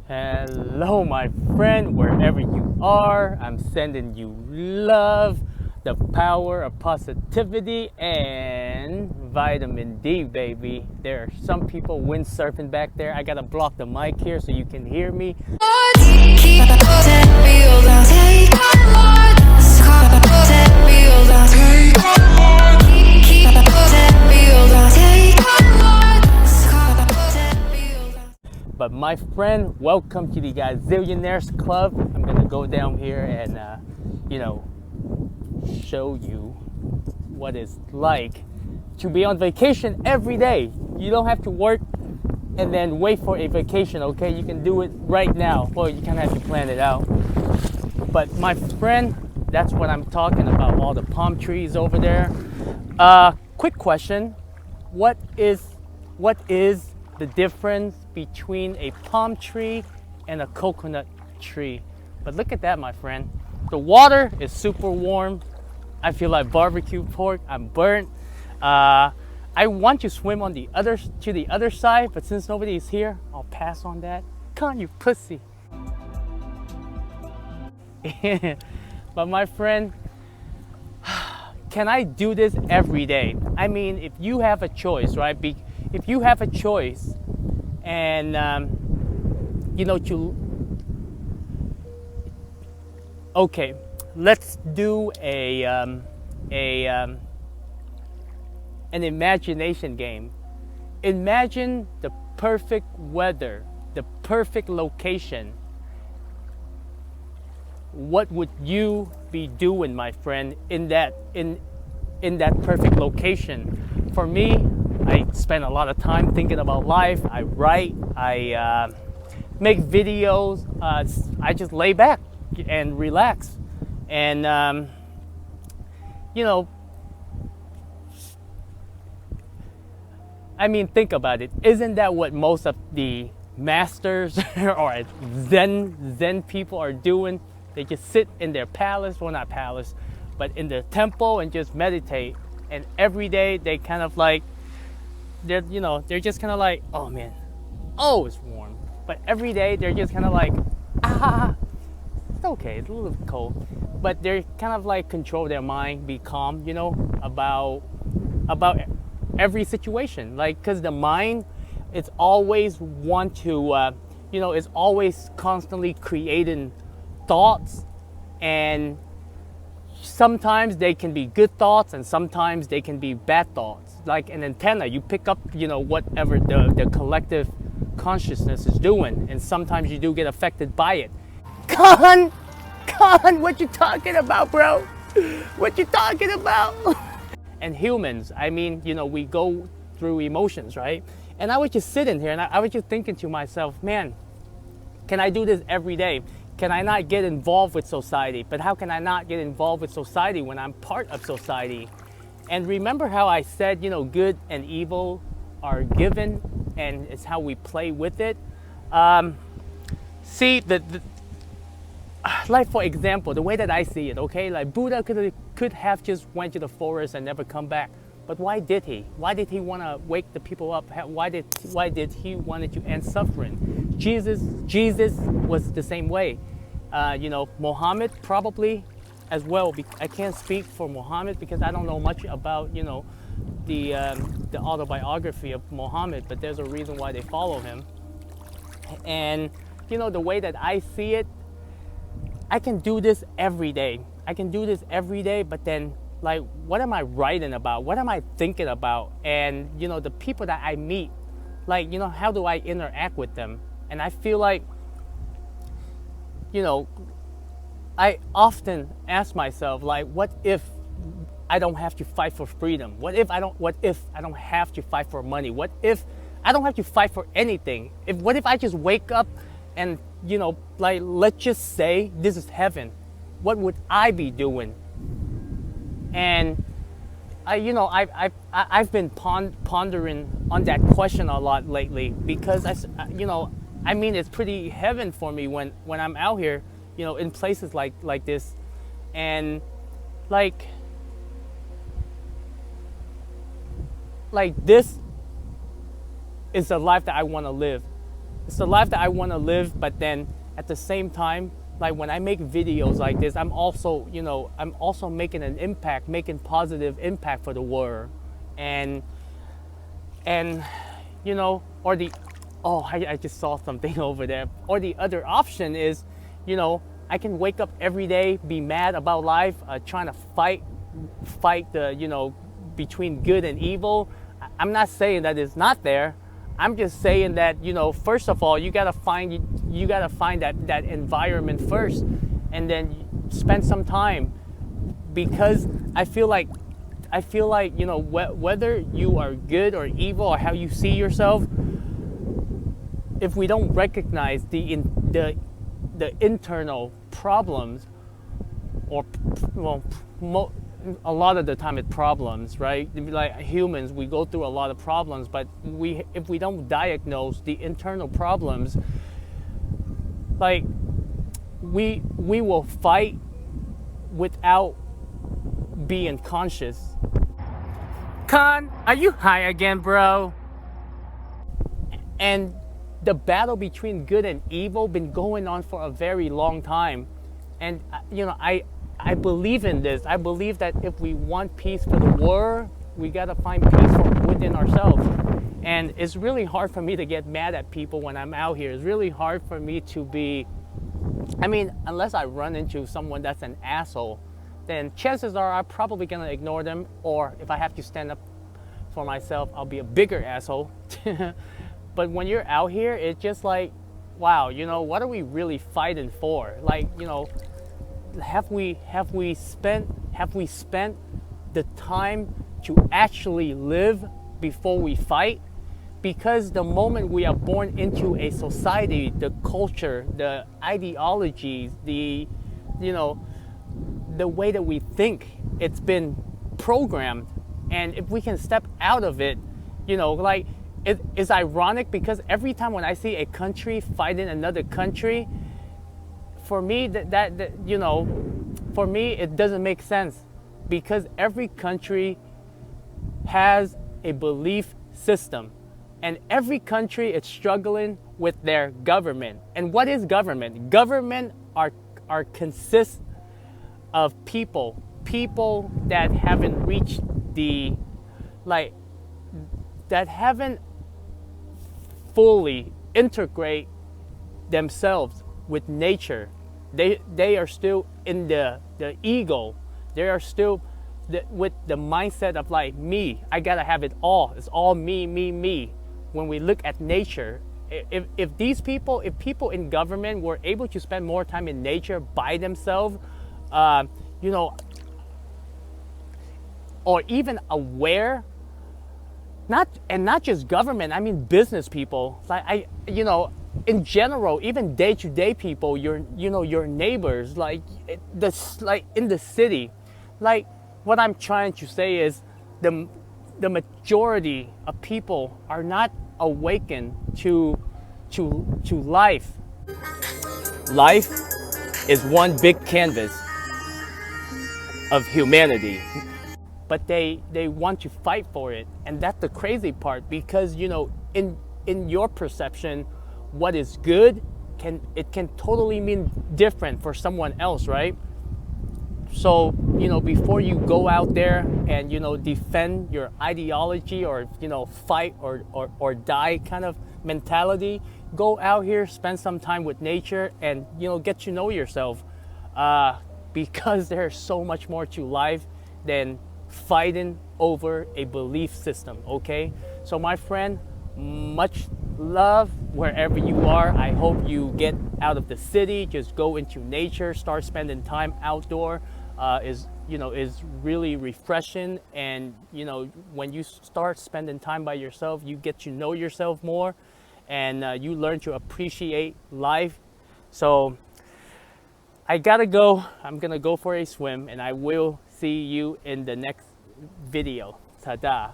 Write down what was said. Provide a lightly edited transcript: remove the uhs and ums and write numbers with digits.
Hello, my friend, wherever you are. I'm sending you love, the power of positivity, and vitamin D, baby. There are some people windsurfing back there. I gotta block the mic here so you can hear me. But my friend, welcome to the Godzillionaires Club. I'm gonna go down here and, show you what it's like to be on vacation every day. You don't have to work and then wait for a vacation, okay? You can do it right now. Well, you kind of have to plan it out. But my friend, that's what I'm talking about, all the palm trees over there. Quick question, what is the difference between a palm tree and a coconut tree? But look at that, my friend. The water is super warm. I feel like barbecue pork. I'm burnt. I want to swim to the other side, but since nobody is here, I'll pass on that. Come on, you pussy. But my friend, can I do this every day? I mean, if you have a choice, right? If you have a choice, and okay, let's do an imagination game. Imagine the perfect weather, the perfect location. What would you be doing, my friend, in that perfect location? For me, I spend a lot of time thinking about life. I write, I make videos. I just lay back and relax. And, I mean, think about it. Isn't that what most of the masters or Zen people are doing? They just sit in their palace, well, not palace, but in their temple and just meditate. And every day they kind of like, they're just kind of like, oh man, oh, it's warm. But every day they're just kind of like, it's okay, it's a little cold. But they're kind of like control their mind, be calm, about every situation. Like, cause the mind, it's always it's always constantly creating thoughts, and sometimes they can be good thoughts and sometimes they can be bad thoughts. Like an antenna, you pick up whatever the collective consciousness is doing, and sometimes you do get affected by it. Con, what you talking about, bro? What you talking about? And humans, I mean, we go through emotions, right? And I was just sitting here and I was just thinking to myself, man, can I do this every day? Can I not get involved with society? But how can I not get involved with society when I'm part of society? And remember how I said, good and evil are given, and it's how we play with it. See, like for example, the way that I see it, okay? Like Buddha could have just went to the forest and never come back. But why did he? Why did he want to wake the people up? Why did he wanted to end suffering? Jesus was the same way. Muhammad probably as well. I can't speak for Muhammad because I don't know much about the autobiography of Muhammad. But there's a reason why they follow him. And the way that I see it, I can do this every day. But then, like, what am I writing about? What am I thinking about? And, the people that I meet, like, how do I interact with them? And I feel like, I often ask myself, like, what if I don't have to fight for freedom? What if I don't have to fight for money? What if I don't have to fight for anything? What if I just wake up and, like, let's just say this is heaven? What would I be doing? And I've been pondering on that question a lot lately, because I mean, it's pretty heaven for me when I'm out here, in places like this, and like this is the life that I want to live. it's the life that I want to live. But then at the same time, like when I make videos like this, I'm also, you know, I'm also making an impact, making positive impact for the world. And you know, or the, oh, I just saw something over there. Or the other option is, you know, I can wake up every day, be mad about life, trying to fight the, you know, between good and evil. I'm not saying that it's not there. I'm just saying that, you know, first of all, you gotta find that environment first, and then spend some time, because I feel like, you know, whether you are good or evil or how you see yourself, if we don't recognize the internal problems, or, well, a lot of the time it's problems, right? Like humans, we go through a lot of problems, but if we don't diagnose the internal problems, like we will fight without being conscious. Khan, are you high again, bro? And the battle between good and evil been going on for a very long time. And you know, I believe in this. I believe that if we want peace for the world, we gotta find peace from within ourselves. And it's really hard for me to get mad at people when I'm out here. It's really hard for me to be, I mean, unless I run into someone that's an asshole, then chances are I'm probably gonna ignore them, or if I have to stand up for myself, I'll be a bigger asshole. But when you're out here, it's just like, wow, you know, what are we really fighting for? Like, you know, have we spent the time to actually live before we fight? Because the moment we are born into a society, the culture, the ideologies, the, you know, the way that we think, it's been programmed. And if we can step out of it, you know, like, it's ironic because every time when I see a country fighting another country, for me, that you know, for me, it doesn't make sense, because every country has a belief system, and every country is struggling with their government. And what is government? Government are consists of people that haven't reached the, like, that haven't fully integrate themselves with nature. They are still in the ego. They are still with the mindset of like, me, I gotta have it all. It's all me. When we look at nature, if people in government were able to spend more time in nature by themselves, you know, or even aware, not just government, I mean business people, like you know, in general, even day-to-day people, your neighbors, like like in the city. Like, what I'm trying to say is the majority of people are not awakened to life. Life is one big canvas of humanity, but they want to fight for it. And that's the crazy part, because, you know, in your perception, what is good can totally mean different for someone else, right? So, you know, before you go out there and, you know, defend your ideology, or, you know, fight or die kind of mentality, go out here, spend some time with nature, and, you know, get to know yourself, because there's so much more to life than fighting over a belief system. Okay, so my friend, much love wherever you are. I hope you get out of the city, just go into nature, start spending time outdoor. Is really refreshing. And, you know, when you start spending time by yourself, you get to know yourself more, and you learn to appreciate life. So I gotta go. I'm gonna go for a swim, and I will see you in the next video. Ta-da.